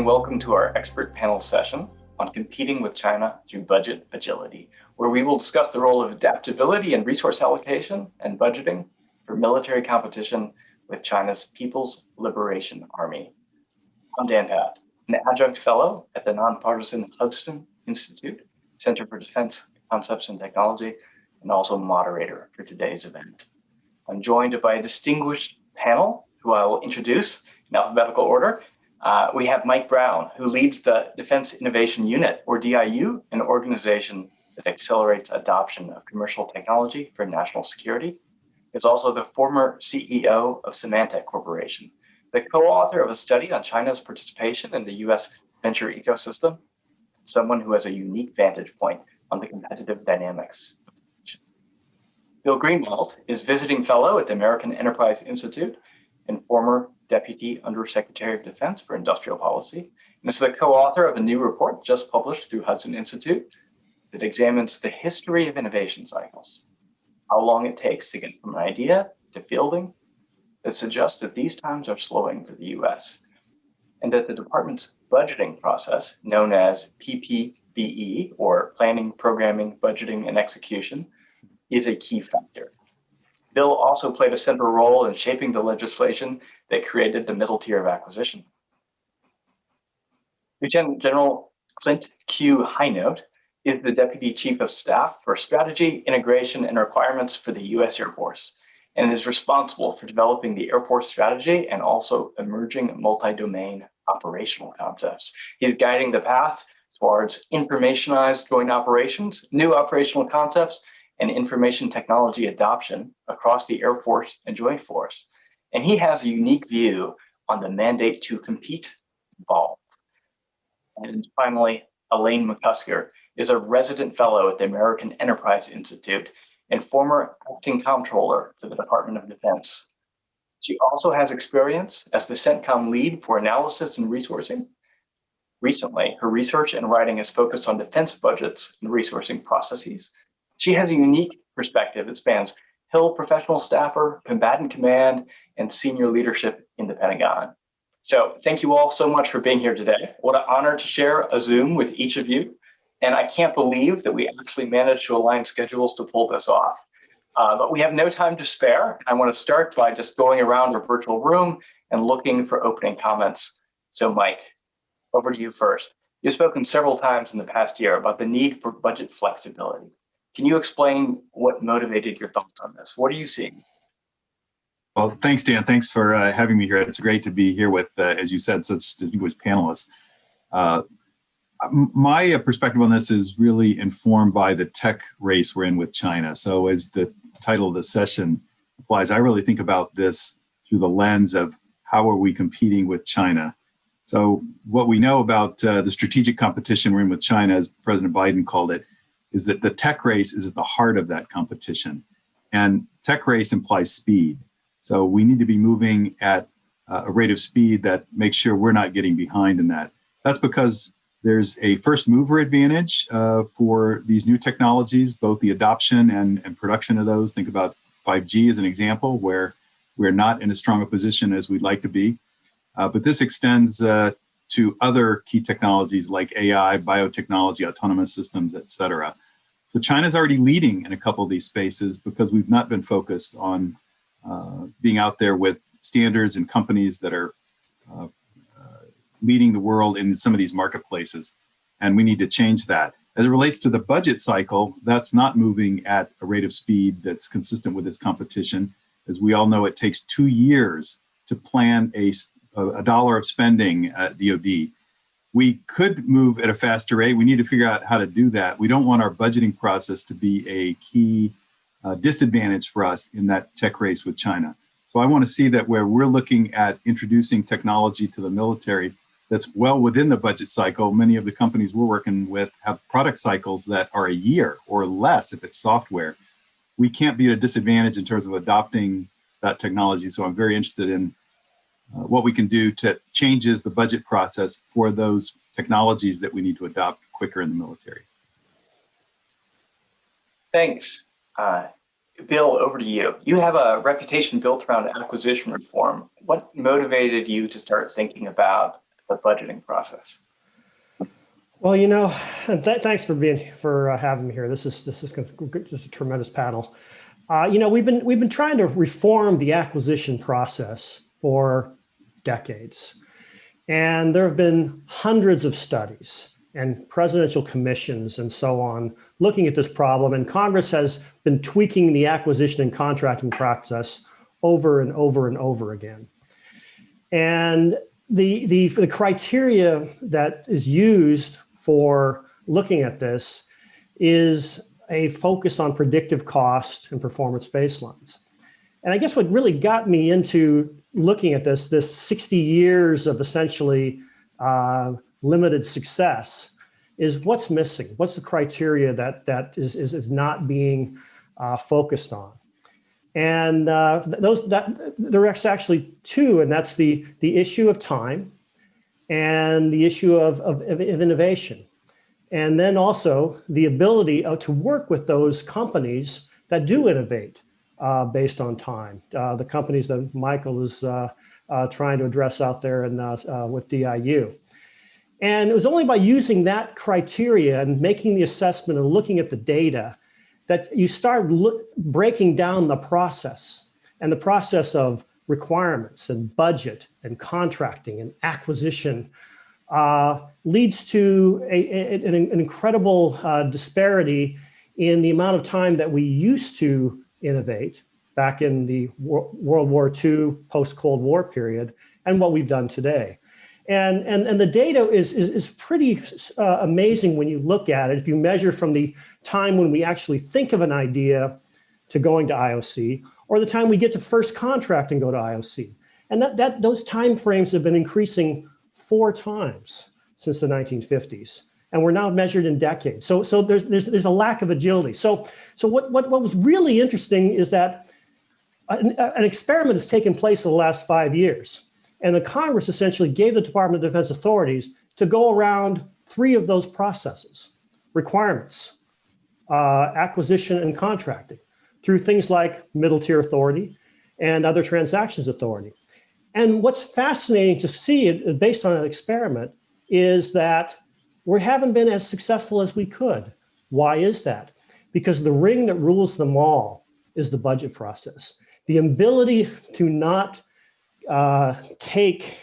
and welcome to our expert panel session on competing with China through budget agility, where we will discuss the role of adaptability and resource allocation and budgeting for military competition with China's People's Liberation Army. I'm Dan Patt, an adjunct fellow at the nonpartisan Hudson Institute, Center for Defense Concepts and Technology, and also moderator for today's event. I'm joined by a distinguished panel who I will introduce in alphabetical order. We have Mike Brown, who leads the Defense Innovation Unit, or DIU, an organization that accelerates adoption of commercial technology for national security. He's also the former CEO of Symantec Corporation, the co-author of a study on China's participation in the U.S. venture ecosystem, someone who has a unique vantage point on the competitive dynamics. Bill Greenwalt is visiting fellow at the American Enterprise Institute and former Deputy Undersecretary of Defense for Industrial Policy, and is the co-author of a new report just published through Hudson Institute that examines the history of innovation cycles, how long it takes to get from an idea to fielding, that suggests that these times are slowing for the US, and that the department's budgeting process, known as PPBE, or Planning, Programming, Budgeting, and Execution, is a key factor. Bill also played a central role in shaping the legislation that created the middle tier of acquisition. Lieutenant General Clint Q. Hinote is the Deputy Chief of Staff for Strategy, Integration, and Requirements for the U.S. Air Force, and is responsible for developing the Air Force strategy and also emerging multi-domain operational concepts. He's guiding the path towards informationized joint operations, new operational concepts, and information technology adoption across the Air Force and Joint Force. And he has a unique view on the mandate to compete involved. And finally, Elaine McCusker is a resident fellow at the American Enterprise Institute and former acting comptroller for the Department of Defense. She also has experience as the CENTCOM lead for analysis and resourcing. Recently, her research and writing has focused on defense budgets and resourcing processes. She has a unique perspective that spans Hill professional staffer, combatant command, and senior leadership in the Pentagon. So thank you all so much for being here today. What an honor to share a Zoom with each of you. And I can't believe that we actually managed to align schedules to pull this off. But we have no time to spare. I want to start by just going around our virtual room and looking for opening comments. So Mike, over to you first. You've spoken several times in the past year about the need for budget flexibility. Can you explain what motivated your thoughts on this? What are you seeing? Well, thanks, Dan. Thanks for having me here. It's great to be here with, as you said, such distinguished panelists. My perspective on this is really informed by the tech race we're in with China. So as the title of the session applies, I really think about this through the lens of how are we competing with China. So what we know about the strategic competition we're in with China, as President Biden called it, is that the tech race is at the heart of that competition. And tech race implies speed. So we need to be moving at a rate of speed that makes sure we're not getting behind in that. That's because there's a first mover advantage for these new technologies, both the adoption and production of those. Think about 5G as an example, where we're not in as strong a position as we'd like to be. But this extends to other key technologies like AI, biotechnology, autonomous systems, et cetera. So China's already leading in a couple of these spaces because we've not been focused on being out there with standards and companies that are leading the world in some of these marketplaces. And we need to change that. As it relates to the budget cycle, that's not moving at a rate of speed that's consistent with this competition. As we all know, it takes 2 years to plan a dollar of spending at DoD. We could move at a faster rate. We need to figure out how to do that. We don't want our budgeting process to be a key disadvantage for us in that tech race with China. So I want to see that where we're looking at introducing technology to the military that's well within the budget cycle. Many of the companies we're working with have product cycles that are a year or less if it's software. We can't be at a disadvantage in terms of adopting that technology. So I'm very interested in what we can do to changes the budget process for those technologies that we need to adopt quicker in the military. Thanks. Bill, over to you. You have a reputation built around acquisition reform. What motivated you to start thinking about the budgeting process? Well, and thanks for having me here. This is just a tremendous panel. We've been trying to reform the acquisition process for decades, and there have been hundreds of studies and presidential commissions and so on looking at this problem. And Congress has been tweaking the acquisition and contracting process over and over and over again. And the criteria that is used for looking at this is a focus on predictive cost and performance baselines. And I guess what really got me into looking at this 60 years of essentially limited success is what's missing. What's the criteria that is not being focused on? And there are actually two, and that's the issue of time and the issue of innovation. And then also the ability to work with those companies that do innovate based on time. The companies that Michael is trying to address out there and with DIU. And it was only by using that criteria and making the assessment and looking at the data that you start breaking down the process, and the process of requirements and budget and contracting and acquisition leads to an incredible disparity in the amount of time that we used to innovate back in the World War II, post-Cold War period, and what we've done today. And the data is pretty amazing when you look at it. If you measure from the time when we actually think of an idea to going to IOC, or the time we get to first contract and go to IOC. And those time frames have been increasing 4 times since the 1950s. And we're now measured in decades. So there's a lack of agility. So what was really interesting is that an experiment has taken place in the last 5 years. And the Congress essentially gave the Department of Defense authorities to go around 3 of those processes: requirements, acquisition, and contracting, through things like middle tier authority and other transactions authority. And what's fascinating to see, based on an experiment, is that we haven't been as successful as we could. Why is that? Because the ring that rules them all is the budget process. The ability to not take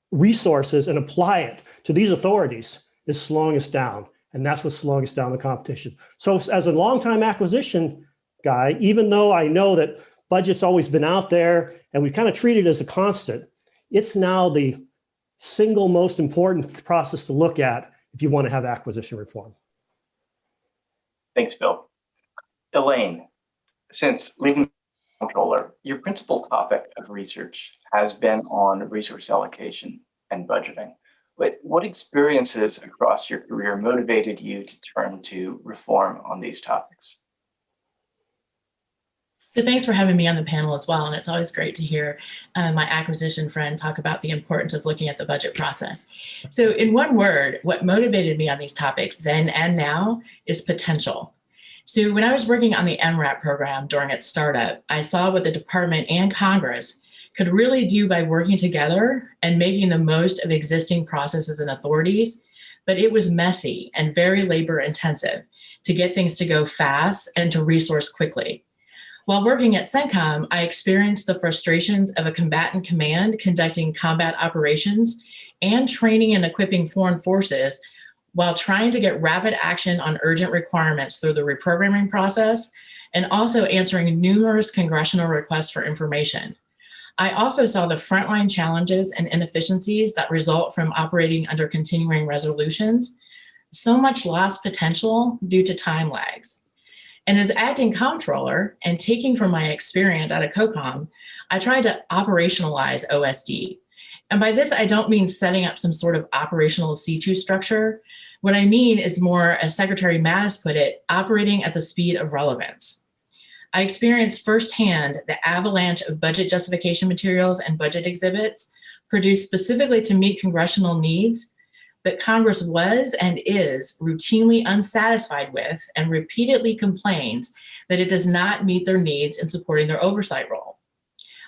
resources and apply it to these authorities is slowing us down. And that's what's slowing us down the competition. So as a longtime acquisition guy, even though I know that budget's always been out there and we've kind of treated it as a constant, it's now the single most important process to look at if you want to have acquisition reform. Thanks, Bill. Elaine, since leaving Controller, your principal topic of research has been on resource allocation and budgeting. What experiences across your career motivated you to turn to reform on these topics? So thanks for having me on the panel as well. And it's always great to hear my acquisition friend talk about the importance of looking at the budget process. So in one word, what motivated me on these topics then and now is potential. So when I was working on the MRAP program during its startup, I saw what the department and Congress could really do by working together and making the most of existing processes and authorities. But it was messy and very labor intensive to get things to go fast and to resource quickly. While working at CENTCOM, I experienced the frustrations of a combatant command conducting combat operations and training and equipping foreign forces while trying to get rapid action on urgent requirements through the reprogramming process, and also answering numerous congressional requests for information. I also saw the frontline challenges and inefficiencies that result from operating under continuing resolutions, so much lost potential due to time lags. And as acting comptroller and taking from my experience at a COCOM, I tried to operationalize OSD. And by this, I don't mean setting up some sort of operational C2 structure. What I mean is more, as Secretary Mattis put it, operating at the speed of relevance. I experienced firsthand the avalanche of budget justification materials and budget exhibits produced specifically to meet congressional needs, but Congress was and is routinely unsatisfied with and repeatedly complains that it does not meet their needs in supporting their oversight role.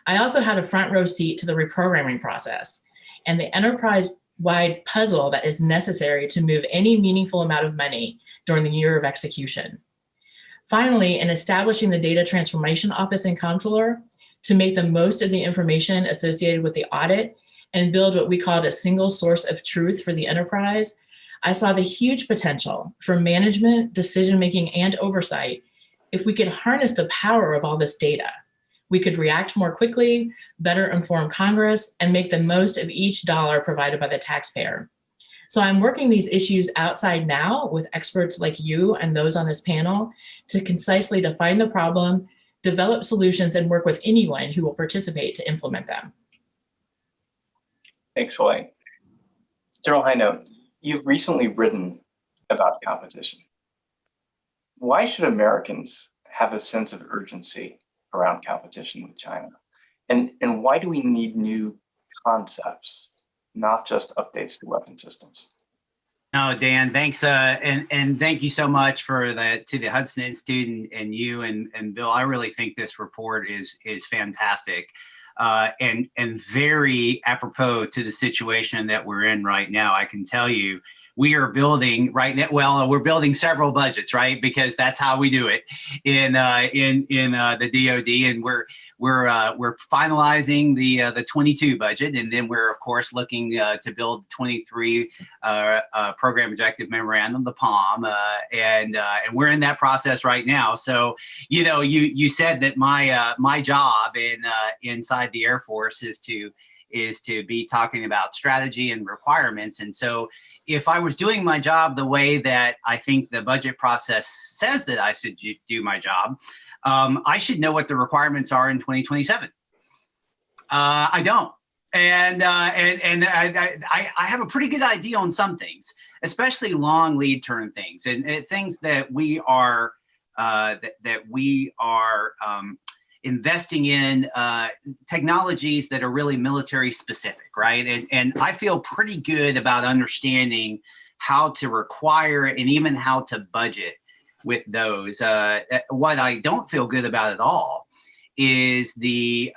I also had a front row seat to the reprogramming process. and the enterprise-wide puzzle that is necessary to move any meaningful amount of money during the year of execution. Finally, in establishing the Data Transformation Office and Comptroller to make the most of the information associated with the audit and build what we called a single source of truth for the enterprise, I saw the huge potential for management, decision-making, and oversight if we could harness the power of all this data. We could react more quickly, better inform Congress, and make the most of each dollar provided by the taxpayer. So I'm working these issues outside now with experts like you and those on this panel to concisely define the problem, develop solutions, and work with anyone who will participate to implement them. Thanks, Elaine. General Hinote, you've recently written about competition. Why should Americans have a sense of urgency around competition with China? And why do we need new concepts, not just updates to weapon systems? No, Dan, thanks. And thank you so much to the Hudson Institute and you and Bill. I really think this report is fantastic and very apropos to the situation that we're in right now. I can tell you, we are building right now. Well, we're building several budgets, right? Because that's how we do it in the DoD, and we're finalizing the 22 budget, and then we're of course looking to build 23 program objective memorandum, the POM, and we're in that process right now. So you said that my job inside the Air Force is to be talking about strategy and requirements. And so if I was doing my job the way that I think the budget process says that I should do my job, I should know what the requirements are in 2027. I don't. And I have a pretty good idea on some things, especially long lead term things and things that we are investing in technologies that are really military specific, right? And I feel pretty good about understanding how to require and even how to budget with those. What I don't feel good about at all is the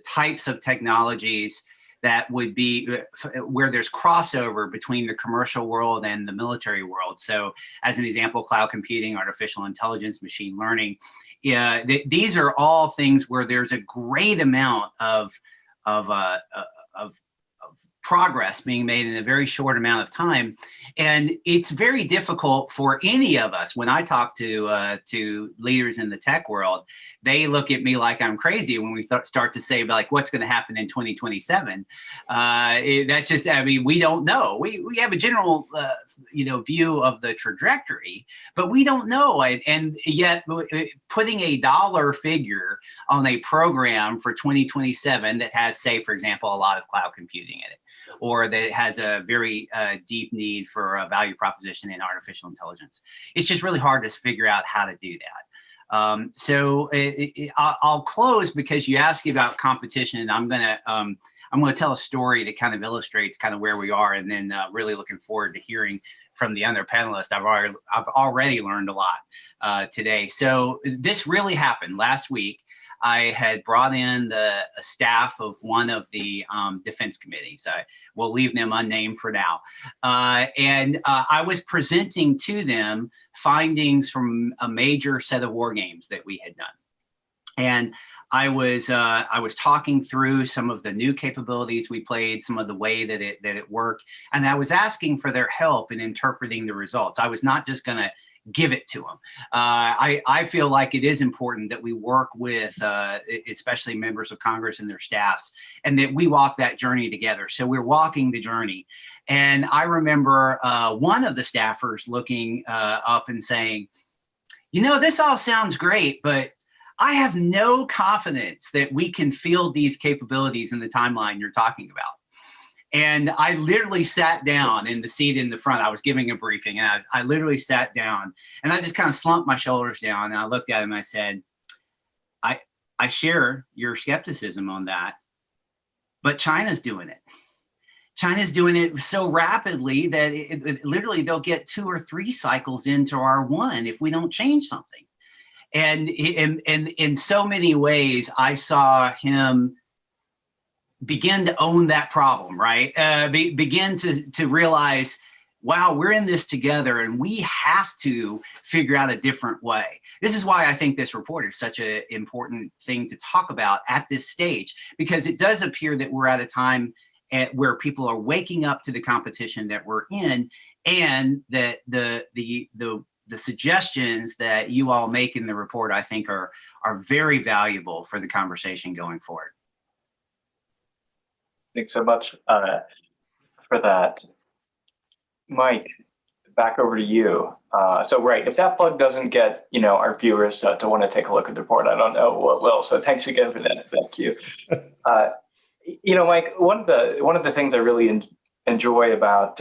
types of technologies that would be where there's crossover between the commercial world and the military world. So as an example, cloud computing, artificial intelligence, machine learning, these are all things where there's a great amount of progress being made in a very short amount of time. And it's very difficult for any of us. When I talk to leaders in the tech world, they look at me like I'm crazy when we start to say like, what's going to happen in 2027? That's just, I mean, we don't know. We have a general, view of the trajectory, but we don't know. And yet putting a dollar figure on a program for 2027 that has, say, for example, a lot of cloud computing in it, or that has a very deep need for a value proposition in artificial intelligence. It's just really hard to figure out how to do that. So I'll close because you asked about competition, and I'm gonna tell a story that kind of illustrates kind of where we are, and then really looking forward to hearing from the other panelists. I've already learned a lot today. So this really happened last week. I had brought in the staff of one of the defense committees. I will leave them unnamed for now. And I was presenting to them findings from a major set of war games that we had done. And I was talking through some of the new capabilities we played, some of the way that it worked, and I was asking for their help in interpreting the results. I was not just going to give it to them. I feel like it is important that we work with, especially members of Congress and their staffs, and that we walk that journey together. So we're walking the journey. And I remember one of the staffers looking up and saying, this all sounds great, but I have no confidence that we can field these capabilities in the timeline you're talking about. And I literally sat down in the seat in the front. I was giving a briefing, and I literally sat down, and I just kind of slumped my shoulders down, and I looked at him and I said, I share your skepticism on that, but China's doing it. China's doing it so rapidly that it literally they'll get 2 or 3 cycles into our one if we don't change something. And in so many ways, I saw him begin to own that problem, right? Begin to realize, wow, we're in this together and we have to figure out a different way. This is why I think this report is such an important thing to talk about at this stage, because it does appear that we're at a time where people are waking up to the competition that we're in, and that the suggestions that you all make in the report, I think, are very valuable for the conversation going forward. Thanks so much for that. Mike, back over to you. So right, if that plug doesn't get our viewers to want to take a look at the report, I don't know what will. So thanks again for that. Thank you. Mike, one of the things I really enjoy about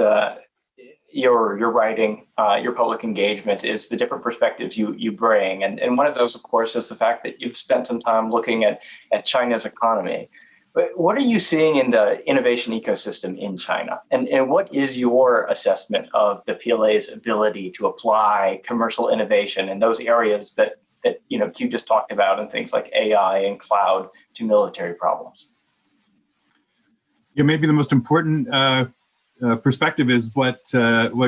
your writing, your public engagement, is the different perspectives you bring, and one of those, of course, is the fact that you've spent some time looking at China's economy. But what are you seeing in the innovation ecosystem in China? And what is your assessment of the PLA's ability to apply commercial innovation in those areas that Q just talked about, and things like AI and cloud, to military problems? Yeah, maybe the most important perspective is what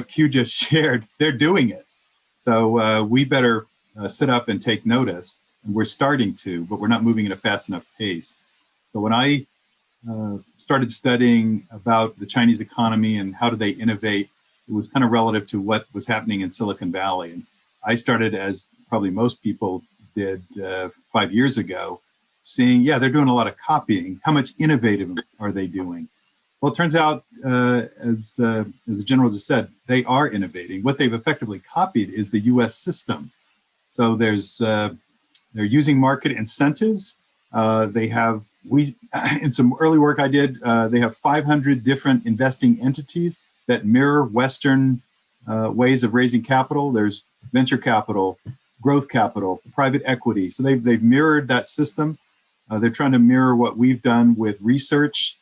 Q just shared. They're doing it. So we better sit up and take notice. And we're starting to, but we're not moving at a fast enough pace. So when I started studying about the Chinese economy and how do they innovate, it was kind of relative to what was happening in Silicon Valley. And I started, as probably most people did 5 years ago, seeing, yeah, they're doing a lot of copying. How much innovative are they doing? Well, it turns out, as the general just said, they are innovating. What they've effectively copied is the U.S. system. So they're using market incentives. They have, in some early work I did, they have 500 different investing entities that mirror Western ways of raising capital. There's venture capital, growth capital, private equity. So they've mirrored that system. They're trying to mirror what we've done with research,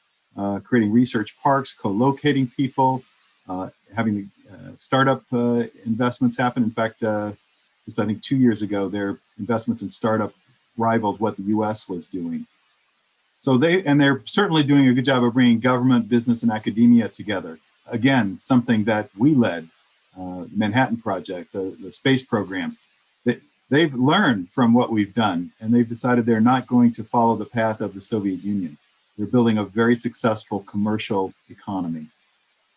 creating research parks, co-locating people, having startup investments happen. In fact, just I think 2 years ago, their investments in startup rivaled what the U.S. was doing. So they're certainly doing a good job of bringing government, business, and academia together. Again, something that we led, Manhattan Project, the space program. They've learned from what we've done, and they've decided they're not going to follow the path of the Soviet Union. They're building a very successful commercial economy.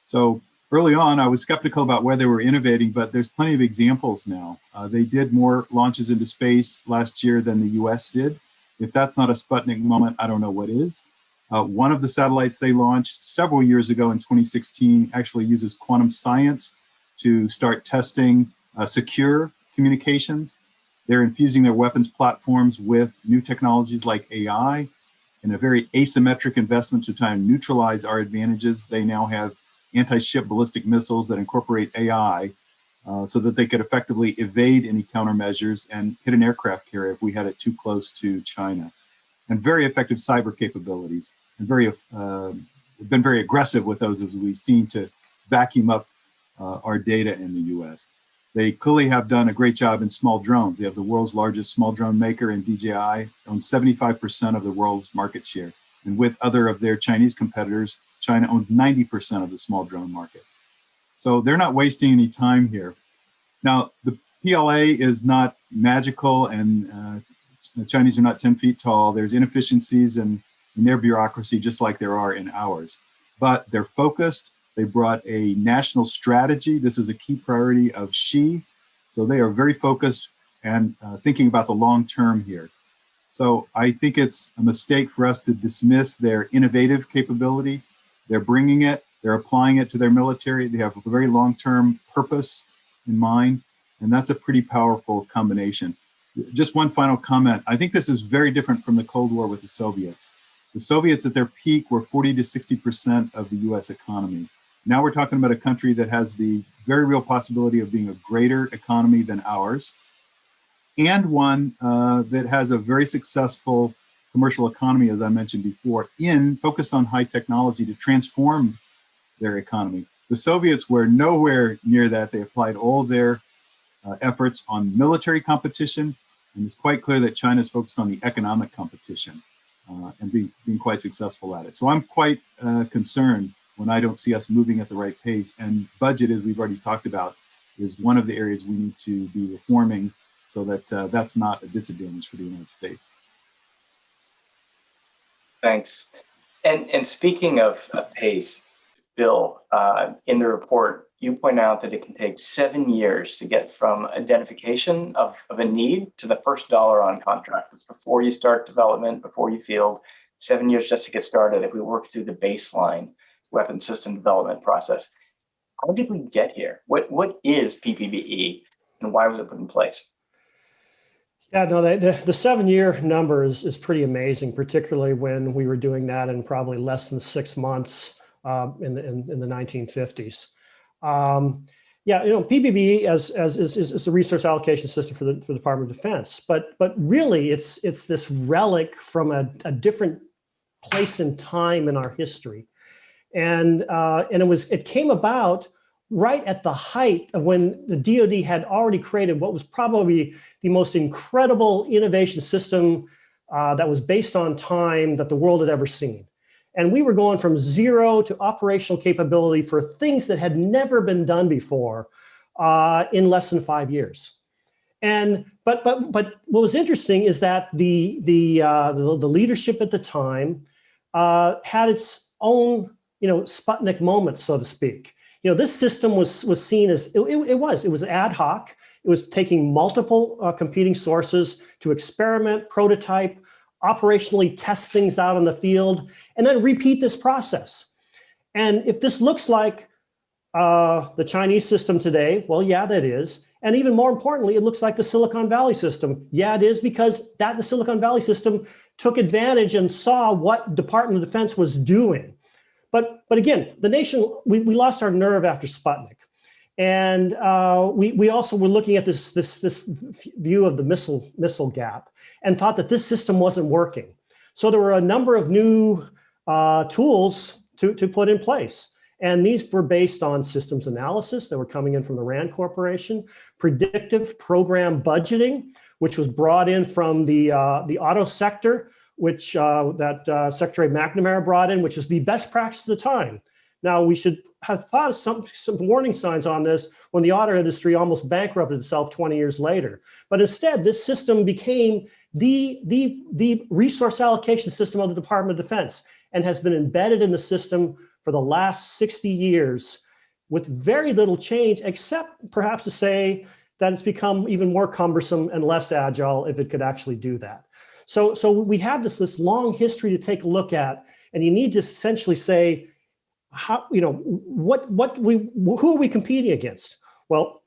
So early on, I was skeptical about where they were innovating, but there's plenty of examples now. They did more launches into space last year than the US did. If that's not a Sputnik moment, I don't know what is. One of the satellites they launched several years ago in 2016 actually uses quantum science to start testing secure communications. They're infusing their weapons platforms with new technologies like AI and a very asymmetric investment to try and neutralize our advantages. They now have anti-ship ballistic missiles that incorporate AI so that they could effectively evade any countermeasures and hit an aircraft carrier if we had it too close to China. And very effective cyber capabilities, and been very aggressive with those, as we've seen, to vacuum up our data in the US. They clearly have done a great job in small drones. They have the world's largest small drone maker in DJI, owns 75% of the world's market share. And with other of their Chinese competitors, China owns 90% of the small drone market. So they're not wasting any time here. Now, the PLA is not magical, and the Chinese are not 10 feet tall. There's inefficiencies in their bureaucracy, just like there are in ours. But they're focused. They brought a national strategy. This is a key priority of Xi. So they are very focused and thinking about the long term here. So I think it's a mistake for us to dismiss their innovative capability. They're bringing it, they're applying it to their military. They have a very long-term purpose in mind, and that's a pretty powerful combination. Just one final comment. I think this is very different from the Cold War with the Soviets. The Soviets at their peak were 40 to 60% of the US economy. Now we're talking about a country that has the very real possibility of being a greater economy than ours, and one that has a very successful commercial economy, as I mentioned before, focused on high technology to transform their economy. The Soviets were nowhere near that. They applied all their efforts on military competition, and it's quite clear that China is focused on the economic competition. and being quite successful at it. So I'm quite concerned when I don't see us moving at the right pace. And budget, as we've already talked about, is one of the areas we need to be reforming so that that's not a disadvantage for the United States. Thanks. And speaking of pace, Bill, in the report, you point out that it can take 7 years to get from identification of a need to the first dollar on contract. It's before you start development, before you field, 7 years just to get started if we work through the baseline weapon system development process. How did we get here? What is PPBE and why was it put in place? Yeah, no, the 7-year number is pretty amazing, particularly when we were doing that in probably less than 6 months in the 1950s. Yeah, PPBE is the resource allocation system for the Department of Defense, but really it's this relic from a different place and time in our history, and it came about right at the height of when the DoD had already created what was probably the most incredible innovation system that was based on time that the world had ever seen. And we were going from 0 to operational capability for things that had never been done before in less than 5 years. And but what was interesting is that the leadership at the time had its own Sputnik moment, so to speak. This system was seen as it was ad hoc. It was taking multiple competing sources to experiment, prototype, operationally test things out in the field, and then repeat this process. And if this looks like the Chinese system today, well, yeah, that is. And even more importantly, it looks like the Silicon Valley system. Yeah, it is, because the Silicon Valley system took advantage and saw what Department of Defense was doing. But again, the nation, we lost our nerve after Sputnik. And we also were looking at this view of the missile gap and thought that this system wasn't working. So there were a number of new tools to put in place. And these were based on systems analysis that were coming in from the RAND Corporation, predictive program budgeting, which was brought in from the auto sector, which Secretary McNamara brought in, which is the best practice of the time. Now, we should have thought of some warning signs on this when the auto industry almost bankrupted itself 20 years later. But instead, this system became the resource allocation system of the Department of Defense and has been embedded in the system for the last 60 years with very little change, except perhaps to say that it's become even more cumbersome and less agile if it could actually do that. So we have this long history to take a look at, and you need to essentially say, who are we competing against? Well,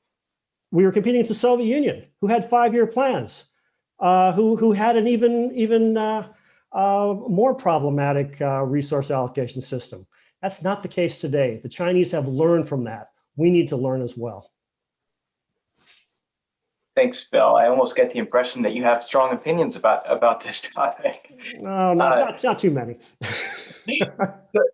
we were competing against the Soviet Union, who had 5-year plans, who had an even more problematic resource allocation system. That's not the case today. The Chinese have learned from that. We need to learn as well. Thanks, Bill. I almost get the impression that you have strong opinions about this topic. No, not too many.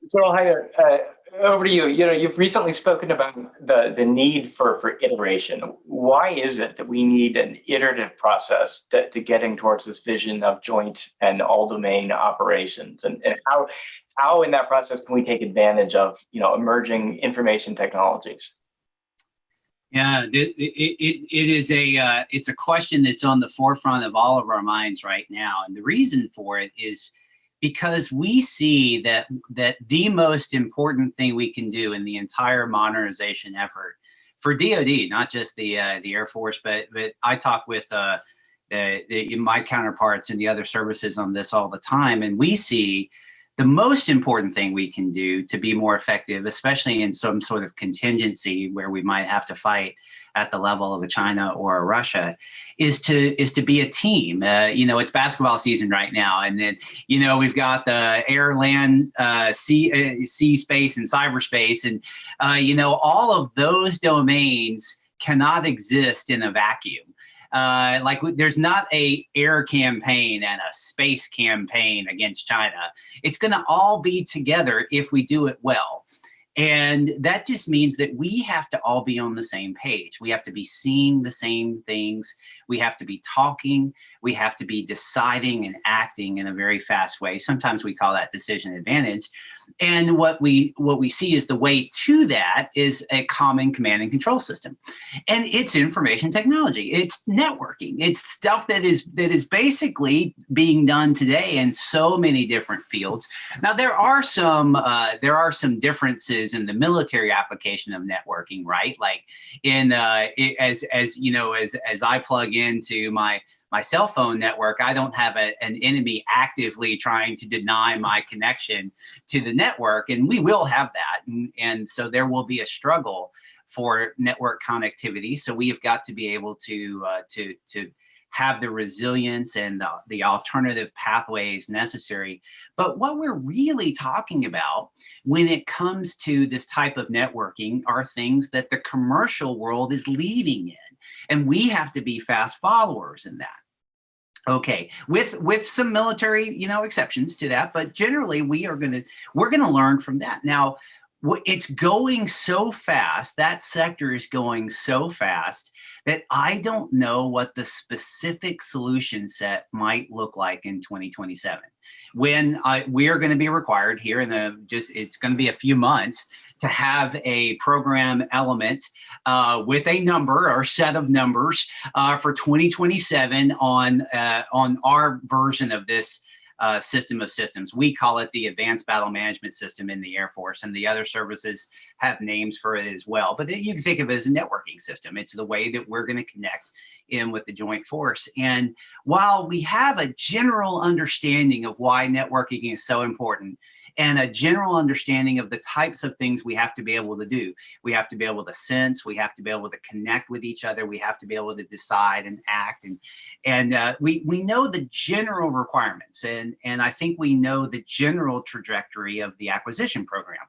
So, Hinote, over to you. You've recently spoken about the need for iteration. Why is it that we need an iterative process to getting towards this vision of joint and all-domain operations? And how in that process can we take advantage of emerging information technologies? Yeah, it's a question that's on the forefront of all of our minds right now. And the reason for it is because we see that the most important thing we can do in the entire modernization effort for DoD, not just the Air Force, but I talk with my counterparts in the other services on this all the time, and we see the most important thing we can do to be more effective, especially in some sort of contingency where we might have to fight at the level of a China or a Russia, is to be a team. It's basketball season right now, and then we've got the air, land, sea, space, and cyberspace, and all of those domains cannot exist in a vacuum. There's not a air campaign and a space campaign against China. It's going to all be together if we do it well. And that just means that we have to all be on the same page. We have to be seeing the same things. We have to be talking. We have to be deciding and acting in a very fast way. Sometimes we call that decision advantage. And what we see is the way to that is a common command and control system. And it's information technology. It's networking. It's stuff that is basically being done today in so many different fields. Now, there are some differences in the military application of networking, right? Like as I plug into my cell phone network, I don't have an enemy actively trying to deny my connection to the network, and we will have that. And so there will be a struggle for network connectivity. So we have got to be able to have the resilience and the alternative pathways necessary. But what we're really talking about when it comes to this type of networking are things that the commercial world is leading in. And we have to be fast followers in that. Okay, with some military, exceptions to that, but generally we're gonna learn from that. Now, it's going so fast, that sector is going so fast that I don't know what the specific solution set might look like in 2027. When we are going to be required here it's going to be a few months to have a program element with a number or set of numbers for 2027 on our version of this system of systems. We call it the Advanced Battle Management System in the Air Force, and the other services have names for it as well. But you can think of it as a networking system. It's the way that we're going to connect in with the Joint Force. And while we have a general understanding of why networking is so important, and a general understanding of the types of things we have to be able to do. We have to be able to sense, we have to be able to connect with each other, we have to be able to decide and act. And we know the general requirements, and I think we know the general trajectory of the acquisition program.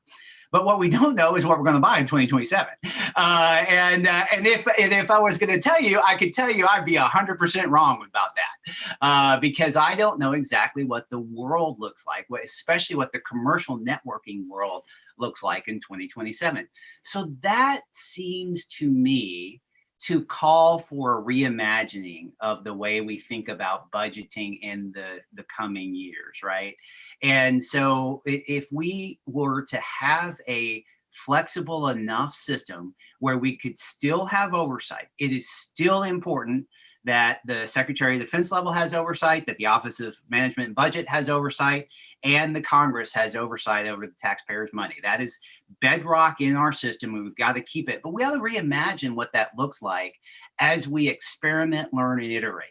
But what we don't know is what we're going to buy in 2027. And if I was going to tell you, I could tell you I'd be 100% wrong about that because I don't know exactly what the world looks like, especially what the commercial networking world looks like in 2027. So that seems to me to call for a reimagining of the way we think about budgeting in the coming years, right? And so if we were to have a flexible enough system where we could still have oversight, it is still important that the Secretary of Defense level has oversight, that the Office of Management and Budget has oversight, and the Congress has oversight over the taxpayers' money. That is bedrock in our system, and we've got to keep it. But we got to reimagine what that looks like as we experiment, learn, and iterate.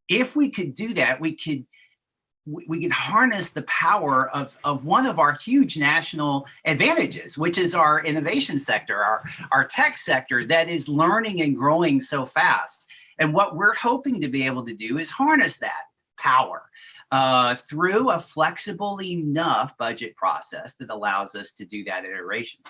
If we could do that, we could harness the power of one of our huge national advantages, which is our innovation sector, our tech sector that is learning and growing so fast. And what we're hoping to be able to do is harness that power through a flexible enough budget process that allows us to do that iteration.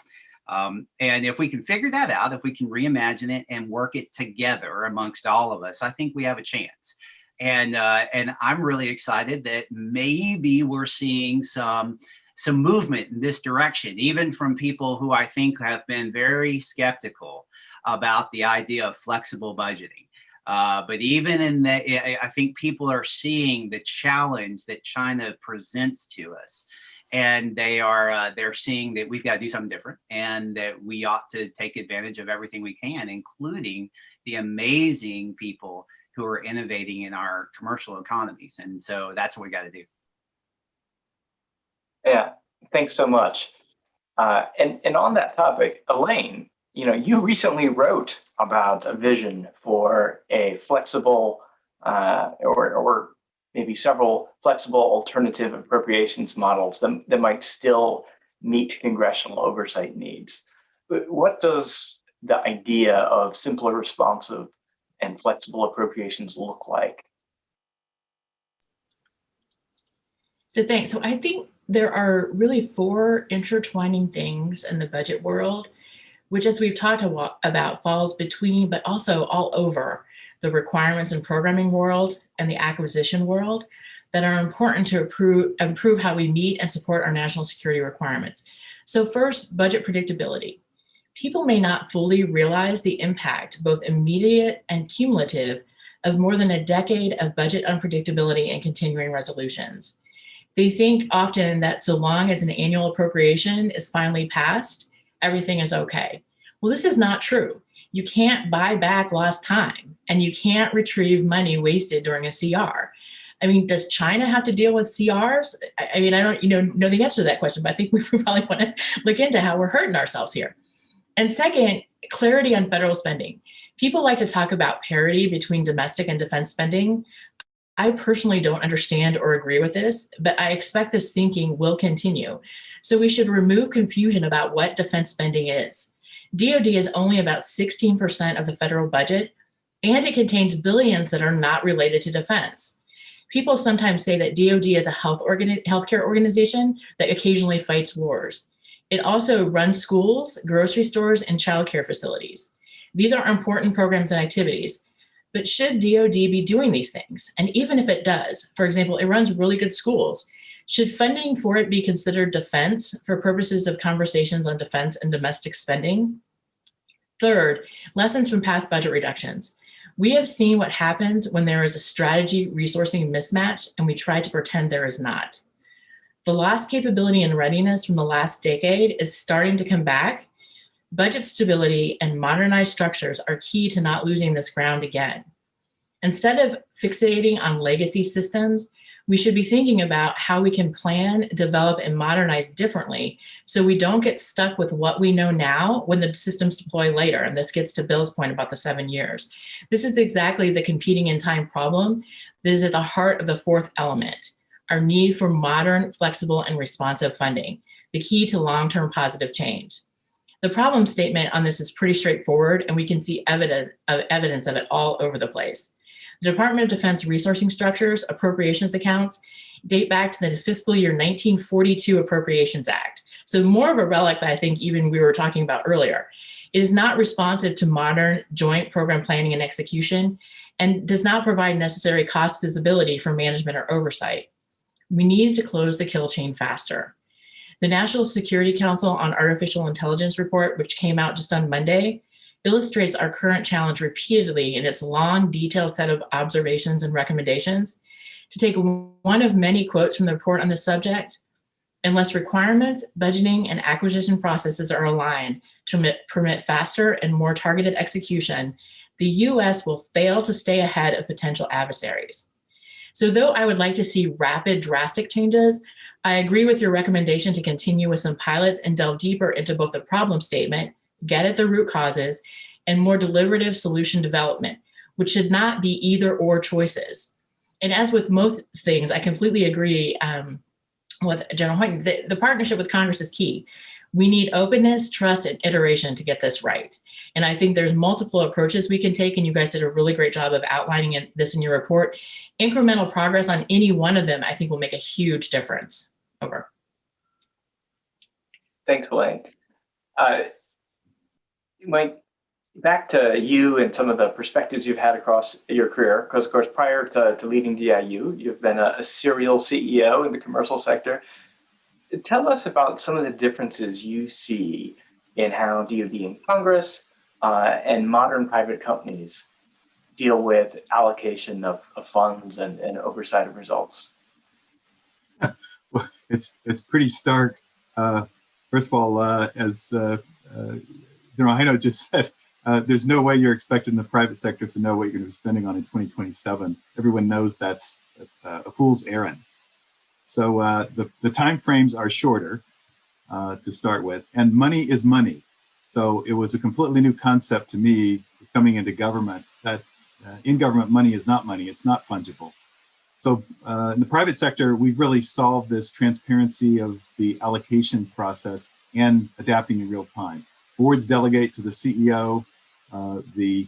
And if we can figure that out, if we can reimagine it and work it together amongst all of us, I think we have a chance. And I'm really excited that maybe we're seeing some movement in this direction, even from people who I think have been very skeptical about the idea of flexible budgeting. But even in that, I think people are seeing the challenge that China presents to us, and they're seeing that we've got to do something different, and that we ought to take advantage of everything we can, including the amazing people who are innovating in our commercial economies. And so that's what we got to do. Yeah, thanks so much. And on that topic, Elaine, you recently wrote about a vision for a flexible or maybe several flexible alternative appropriations models that might still meet congressional oversight needs. What does the idea of simpler, responsive, and flexible appropriations look like? So thanks. So I think there are really four intertwining things in the budget world, which, as we've talked about, falls between, but also all over the requirements and programming world and the acquisition world that are important to improve how we meet and support our national security requirements. So first, budget predictability. People may not fully realize the impact, both immediate and cumulative, of more than a decade of budget unpredictability and continuing resolutions. They think often that so long as an annual appropriation is finally passed, everything is okay. Well, this is not true. You can't buy back lost time, and you can't retrieve money wasted during a CR. I mean, does China have to deal with CRs? I mean, I don't know the answer to that question, but I think we probably want to look into how we're hurting ourselves here. And second, clarity on federal spending. People like to talk about parity between domestic and defense spending. I personally don't understand or agree with this, but I expect this thinking will continue. So we should remove confusion about what defense spending is. DoD is only about 16% of the federal budget, and it contains billions that are not related to defense. People sometimes say that DoD is a healthcare organization that occasionally fights wars. It also runs schools, grocery stores, and childcare facilities. These are important programs and activities, but should DoD be doing these things? And even if it does, for example, it runs really good schools, should funding for it be considered defense for purposes of conversations on defense and domestic spending? Third, lessons from past budget reductions. We have seen what happens when there is a strategy resourcing mismatch and we try to pretend there is not. The lost capability and readiness from the last decade is starting to come back. Budget stability and modernized structures are key to not losing this ground again. Instead of fixating on legacy systems, we should be thinking about how we can plan, develop, and modernize differently so we don't get stuck with what we know now when the systems deploy later. And this gets to Bill's point about the 7 years. This is exactly the competing in time problem that is at the heart of the fourth element, our need for modern, flexible, and responsive funding, the key to long-term positive change. The problem statement on this is pretty straightforward, and we can see evidence of it all over the place. The Department of Defense resourcing structures, appropriations accounts, date back to the fiscal year 1942 Appropriations Act. So more of a relic that I think even we were talking about earlier. It is not responsive to modern joint program planning and execution, and does not provide necessary cost visibility for management or oversight. We need to close the kill chain faster. The National Security Council on Artificial Intelligence report, which came out just on Monday, illustrates our current challenge repeatedly in its long, detailed set of observations and recommendations. To take one of many quotes from the report on this subject, unless requirements, budgeting, and acquisition processes are aligned to permit faster and more targeted execution, the U.S. will fail to stay ahead of potential adversaries. So though I would like to see rapid, drastic changes, I agree with your recommendation to continue with some pilots and delve deeper into both the problem statement, get at the root causes, and more deliberative solution development, which should not be either or choices. And as with most things, I completely agree with General Hoyton. The partnership with Congress is key. We need openness, trust, and iteration to get this right. And I think there's multiple approaches we can take, and you guys did a really great job of outlining this in your report. Incremental progress on any one of them, I think, will make a huge difference. Over. Thanks, Elaine. Mike, back to you and some of the perspectives you've had across your career, because of course, prior to leading DIU, you've been a serial CEO in the commercial sector. Tell us about some of the differences you see in how DoD and Congress and modern private companies deal with allocation of funds and oversight of results. Well, it's pretty stark. First of all, as General Hinote just said, there's no way you're expecting the private sector to know what you're going to be spending on in 2027. Everyone knows that's a fool's errand. So the time frames are shorter to start with, and money is money. So it was a completely new concept to me coming into government that in government money is not money, it's not fungible. So in the private sector, we've really solved this transparency of the allocation process and adapting in real time. Boards delegate to the CEO the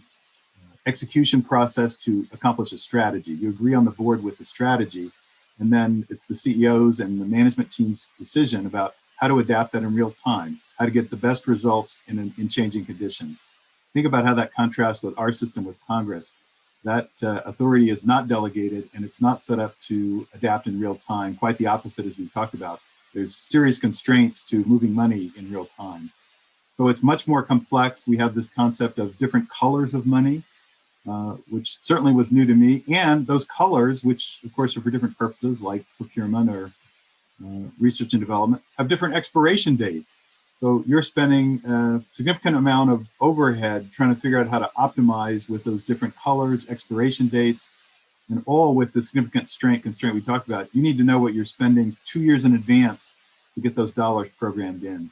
execution process to accomplish a strategy. You agree on the board with the strategy, and then it's the CEO's and the management team's decision about how to adapt that in real time, how to get the best results in changing conditions. Think about how that contrasts with our system with Congress. That authority is not delegated, and it's not set up to adapt in real time. Quite the opposite, as we've talked about. there's serious constraints to moving money in real time. So it's much more complex. We have this concept of different colors of money, which certainly was new to me. And those colors, which of course are for different purposes like procurement or research and development, have different expiration dates. So you're spending a significant amount of overhead trying to figure out how to optimize with those different colors, expiration dates, and all with the significant constraint we talked about. You need to know what you're spending 2 years in advance to get those dollars programmed in.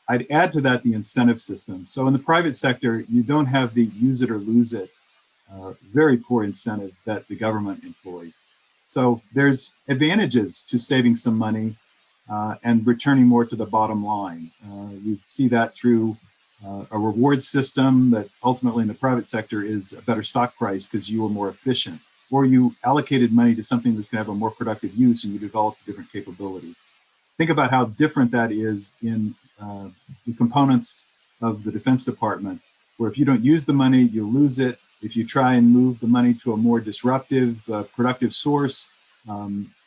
I'd add to that the incentive system. So in the private sector, you don't have the use it or lose it, very poor incentive that the government employs. So there's advantages to saving some money and returning more to the bottom line. You see that through a reward system that ultimately in the private sector is a better stock price because you were more efficient, or you allocated money to something that's going to have a more productive use and you developed a different capability. Think about how different that is in the components of the Defense Department, where if you don't use the money, you lose it. If you try and move the money to a more disruptive, productive source,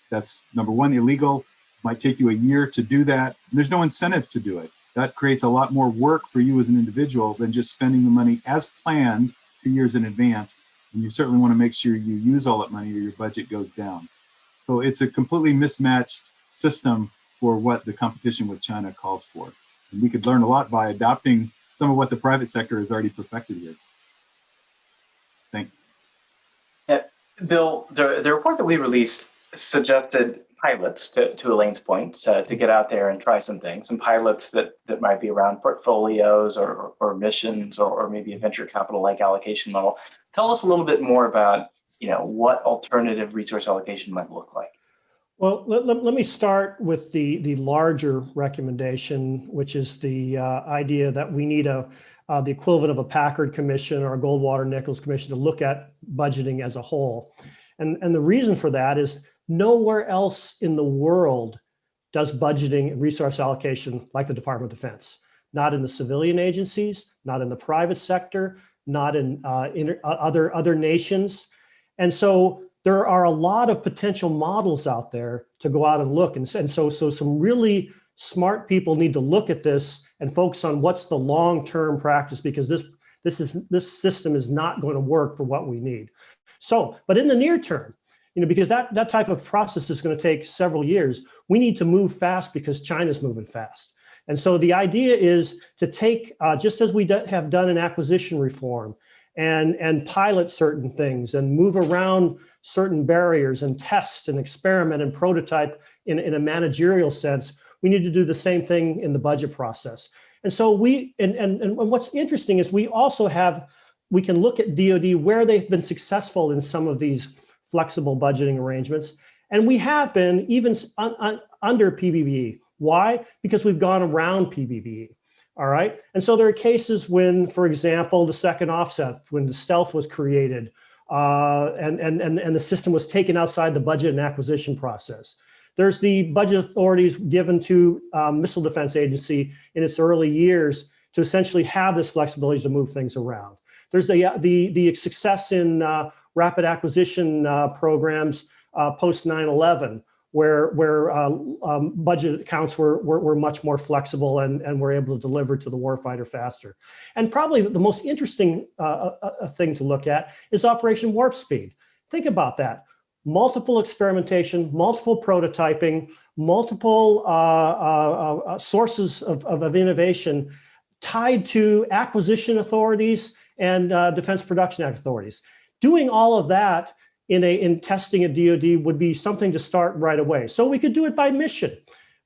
that's number one, illegal. It might take you a year to do that. And there's no incentive to do it. That creates a lot more work for you as an individual than just spending the money as planned 2 years in advance. And you certainly want to make sure you use all that money or your budget goes down. So it's a completely mismatched system for what the competition with China calls for. And we could learn a lot by adopting some of what the private sector has already perfected here. Thanks. Yeah, Bill, the report that we released suggested pilots, to Elaine's point, to get out there and try some things, some pilots that might be around portfolios or missions or maybe a venture capital like allocation model. Tell us a little bit more about what alternative resource allocation might look like. Well, let me start with the larger recommendation, which is the idea that we need the equivalent of a Packard Commission or a Goldwater-Nichols Commission to look at budgeting as a whole. And the reason for that is nowhere else in the world does budgeting and resource allocation like the Department of Defense. Not in the civilian agencies, not in the private sector, not in other nations. And so there are a lot of potential models out there to go out and look. And so some really smart people need to look at this and focus on what's the long-term practice, because this system is not going to work for what we need. So, but in the near term, because that type of process is going to take several years, we need to move fast because China's moving fast. And so the idea is to take, just as we have done in acquisition reform, and pilot certain things and move around certain barriers and test and experiment and prototype in a managerial sense, we need to do the same thing in the budget process. And so and what's interesting is we can look at DoD where they've been successful in some of these flexible budgeting arrangements. And we have been even under PBBE. Why? Because we've gone around PBBE. All right. And so there are cases when, for example, the second offset, when the stealth was created and the system was taken outside the budget and acquisition process. There's the budget authorities given to Missile Defense Agency in its early years to essentially have this flexibility to move things around. There's the success in rapid acquisition programs post 9/11. Where budget accounts were much more flexible and were able to deliver to the warfighter faster. And probably the most interesting thing to look at is Operation Warp Speed. Think about that. Multiple experimentation, multiple prototyping, multiple sources of innovation tied to acquisition authorities and Defense Production Act authorities. Doing all of that in testing at DoD would be something to start right away. So we could do it by mission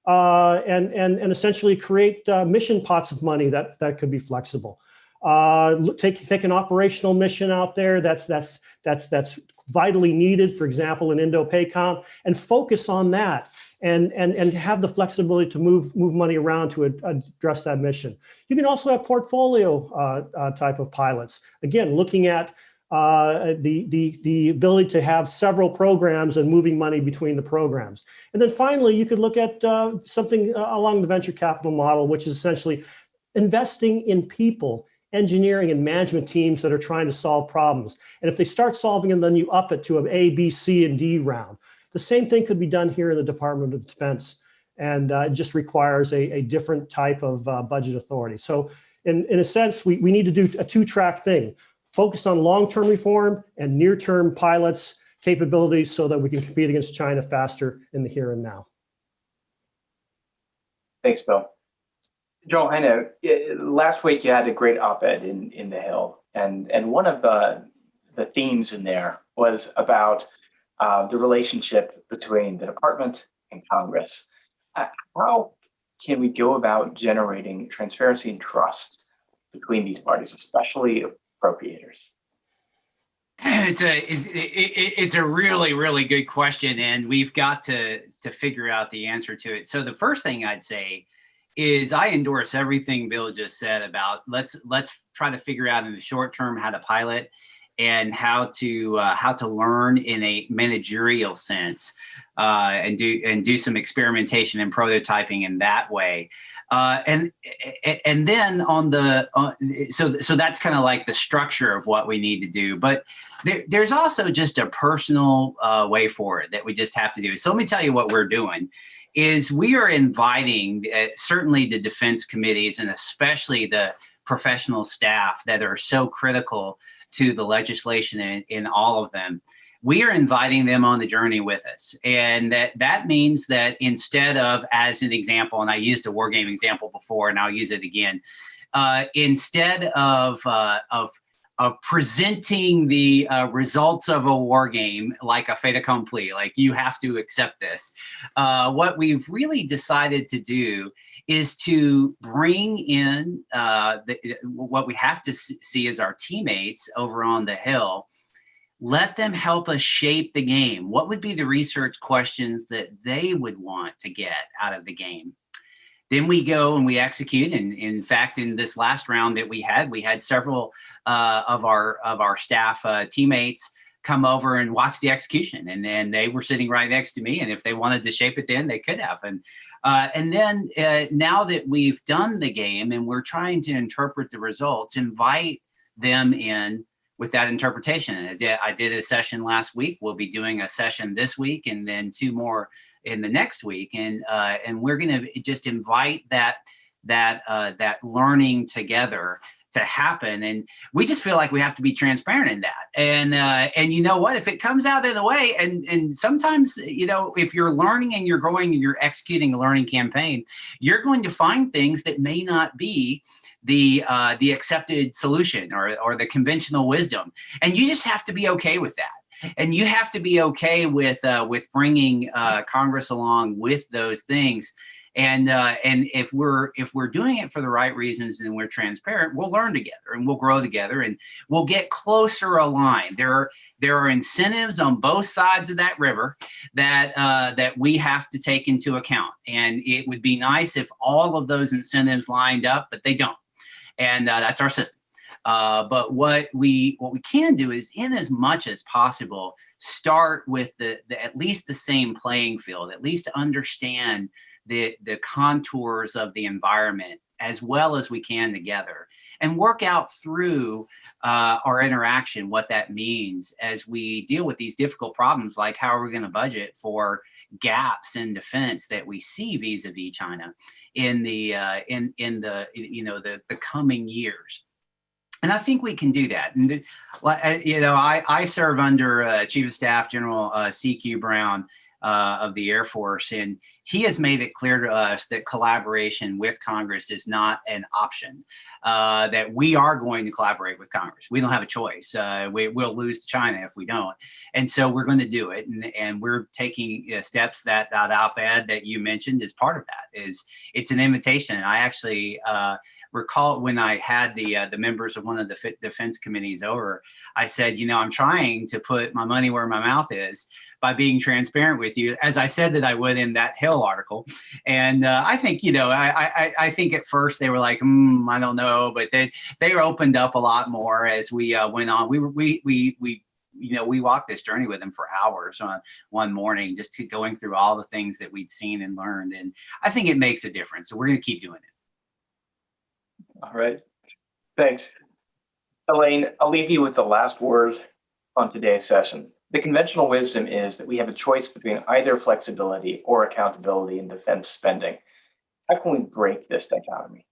and essentially create mission pots of money that could be flexible. Take an operational mission out there that's vitally needed, for example, in Indo-PACOM, and focus on that and have the flexibility to move money around to address that mission. You can also have portfolio type of pilots. Again, looking at the ability to have several programs and moving money between the programs. And then finally, you could look at something along the venture capital model, which is essentially investing in people, engineering and management teams that are trying to solve problems. And if they start solving them, then you up it to an A, B, C, and D round. The same thing could be done here in the Department of Defense. and it just requires a different type of budget authority. So in a sense, we need to do a two-track thing, focus on long-term reform and near-term pilots capabilities so that we can compete against China faster in the here and now. Thanks, Bill. Joel, I know last week you had a great op-ed in The Hill, and one of the themes in there was about the relationship between the department and Congress. How can we go about generating transparency and trust between these parties, especially appropriators? It's a really, really good question, and we've got to figure out the answer to it. So the first thing I'd say is I endorse everything Bill just said about let's try to figure out in the short term how to pilot and how to learn in a managerial sense, and do some experimentation and prototyping in that way. And then so that's kind of like the structure of what we need to do. But there's also just a personal way forward that we just have to do. So let me tell you what we're doing is we are inviting certainly the defense committees and especially the professional staff that are so critical to the legislation in all of them. We are inviting them on the journey with us. And that means that instead of, as an example, and I used a war game example before and I'll use it again, instead of presenting the results of a war game like a fait accompli, like you have to accept this, what we've really decided to do is to bring in what we have to see as our teammates over on the Hill. Let them help us shape the game. What would be the research questions that they would want to get out of the game? Then we go and we execute. And in fact, in this last round that we had several of our staff teammates come over and watch the execution. And then they were sitting right next to me. And if they wanted to shape it then, they could have. And then now that we've done the game and we're trying to interpret the results, invite them in with that interpretation. I did a session last week. We'll be doing a session this week and then 2 more in the next week. And we're going to just invite that learning together to happen. And we just feel like we have to be transparent in that. And you know what, if it comes out in the way, and sometimes, you know, if you're learning and you're growing and you're executing a learning campaign, you're going to find things that may not be the accepted solution or the conventional wisdom. And you just have to be okay with that. And you have to be okay with bringing Congress along with those things. And if we're doing it for the right reasons and we're transparent, we'll learn together and we'll grow together and we'll get closer aligned. There are incentives on both sides of that river that we have to take into account. And it would be nice if all of those incentives lined up, but they don't. And that's our system. But what we can do is, in as much as possible, start with the at least the same playing field, at least understand the contours of the environment as well as we can together, and work out through our interaction what that means as we deal with these difficult problems, like how are we going to budget for gaps in defense that we see vis-a-vis China in the coming years. And I think we can do that. And I serve under Chief of Staff General C.Q. Brown of the Air Force, and he has made it clear to us that collaboration with Congress is not an option, that we are going to collaborate with Congress. We don't have a choice. We'll lose to China if we don't. And so we're going to do it. And we're taking steps. That op-ed that you mentioned is part of that. It's an invitation. And I actually recall when I had the members of one of the defense committees over, I said, I'm trying to put my money where my mouth is by being transparent with you, as I said that I would in that Hill article. And I think, I think at first they were like, I don't know, but they opened up a lot more as we went on. We walked this journey with them for hours on one morning, just going through all the things that we'd seen and learned. And I think it makes a difference. So we're going to keep doing it. All right. Thanks. Elaine, I'll leave you with the last word on today's session. The conventional wisdom is that we have a choice between either flexibility or accountability in defense spending. How can we break this dichotomy?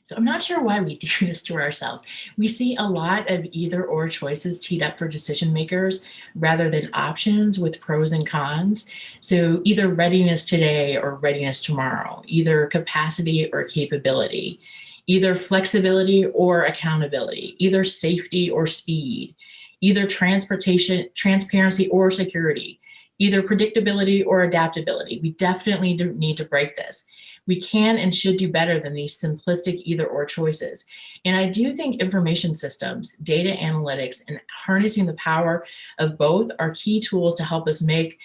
So I'm not sure why we do this to ourselves. We see a lot of either or choices teed up for decision makers rather than options with pros and cons. So either readiness today or readiness tomorrow, either capacity or capability, either flexibility or accountability, either safety or speed, either transparency or security, either predictability or adaptability. We definitely need to break this. We can and should do better than these simplistic either or choices. And I do think information systems, data analytics, and harnessing the power of both are key tools to help us make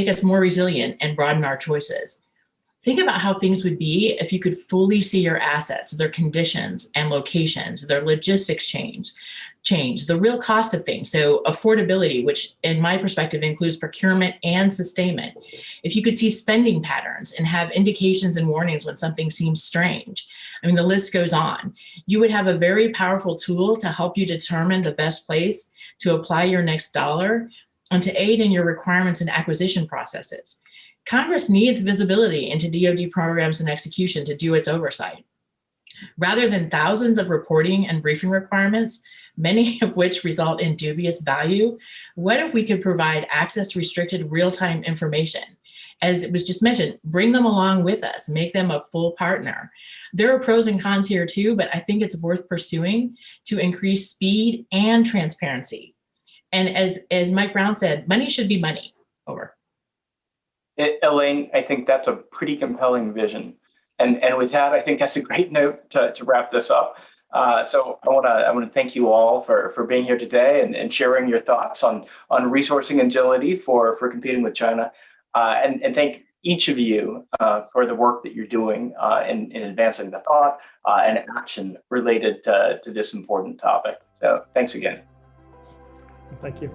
us more resilient and broaden our choices. Think about how things would be if you could fully see your assets, their conditions and locations, their logistics change, the real cost of things. So affordability, which in my perspective includes procurement and sustainment. If you could see spending patterns and have indications and warnings when something seems strange. I mean, the list goes on. You would have a very powerful tool to help you determine the best place to apply your next dollar and to aid in your requirements and acquisition processes. Congress needs visibility into DoD programs and execution to do its oversight. Rather than thousands of reporting and briefing requirements, many of which result in dubious value, what if we could provide access restricted real-time information? As it was just mentioned, bring them along with us, make them a full partner. There are pros and cons here too, but I think it's worth pursuing to increase speed and transparency. And as Mike Brown said, money should be money. Over. Elaine, I think that's a pretty compelling vision. And with that, I think that's a great note to wrap this up. So I want to thank you all for being here today and sharing your thoughts on resourcing agility for competing with China. And thank each of you for the work that you're doing in advancing the thought and action related to this important topic. So thanks again. Thank you.